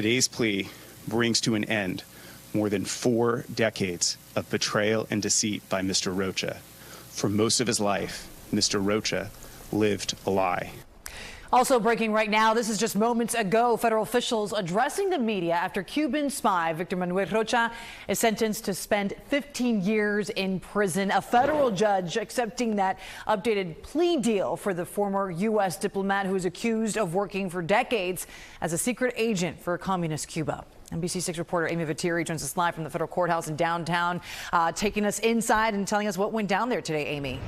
Today's plea brings to an end more than 4 decades of betrayal and deceit by Mr. Rocha. For most of his life, Mr. Rocha lived a lie. Also breaking right now, this is just moments ago, federal officials addressing the media after Cuban spy Victor Manuel Rocha is sentenced to spend 15 years in prison. A federal judge accepting that updated plea deal for the former U.S. diplomat who is accused of working for decades as a secret agent for communist Cuba. NBC6 reporter Amy Viteri joins us live from the federal courthouse in downtown, taking us inside and telling us what went down there today, Amy.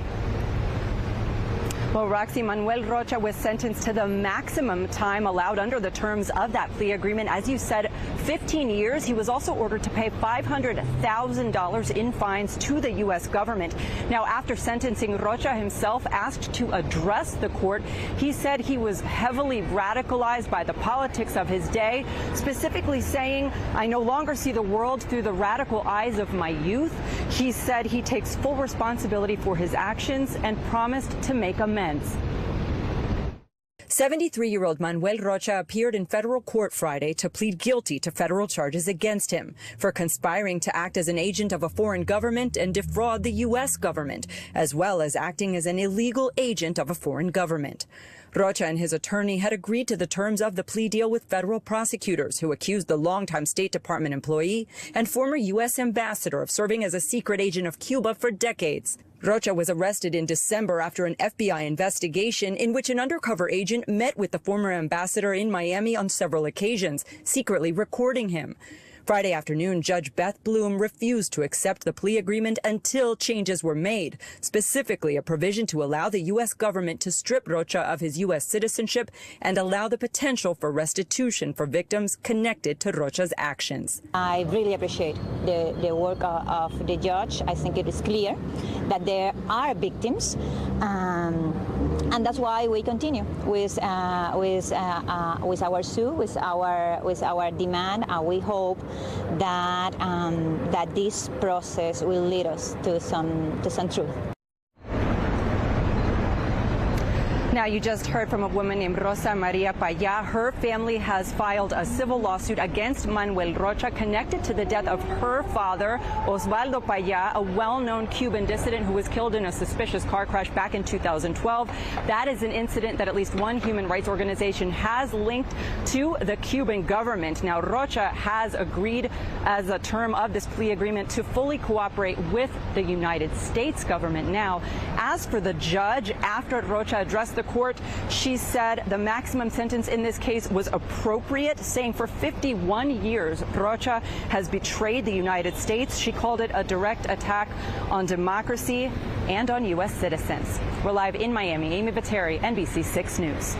Well, Roxy, Manuel Rocha was sentenced to the maximum time allowed under the terms of that plea agreement. As you said, 15 years. He was also ordered to pay $500,000 in fines to the U.S. government. Now, after sentencing, Rocha himself asked to address the court. He said he was heavily radicalized by the politics of his day, specifically saying, "I no longer see the world through the radical eyes of my youth." He said he takes full responsibility for his actions and promised to make amends. 73-year-old Manuel Rocha appeared in federal court Friday to plead guilty to federal charges against him for conspiring to act as an agent of a foreign government and defraud the U.S. government, as well as acting as an illegal agent of a foreign government. Rocha and his attorney had agreed to the terms of the plea deal with federal prosecutors who accused the longtime State Department employee and former U.S. ambassador of serving as a secret agent of Cuba for decades. Rocha was arrested in December after an FBI investigation in which an undercover agent met with the former ambassador in Miami on several occasions, secretly recording him. Friday afternoon, Judge Beth Bloom refused to accept the plea agreement until changes were made, specifically a provision to allow the U.S. government to strip Rocha of his U.S. citizenship and allow the potential for restitution for victims connected to Rocha's actions. I really appreciate the work of the judge. I think it is clear that there are victims, and that's why we continue with our suit, with our demand, and we hope that that this process will lead us to some truth. Now, you just heard from a woman named Rosa Maria Paya. Her family has filed a civil lawsuit against Manuel Rocha connected to the death of her father, Osvaldo Paya, a well-known Cuban dissident who was killed in a suspicious car crash back in 2012. That is an incident that at least one human rights organization has linked to the Cuban government. Now, Rocha has agreed as a term of this plea agreement to fully cooperate with the United States government. Now, as for the judge, after Rocha addressed the court, she said the maximum sentence in this case was appropriate, saying for 51 years, Rocha has betrayed the United States. She called it a direct attack on democracy and on U.S. citizens. We're live in Miami. Amy Viteri, NBC6 News.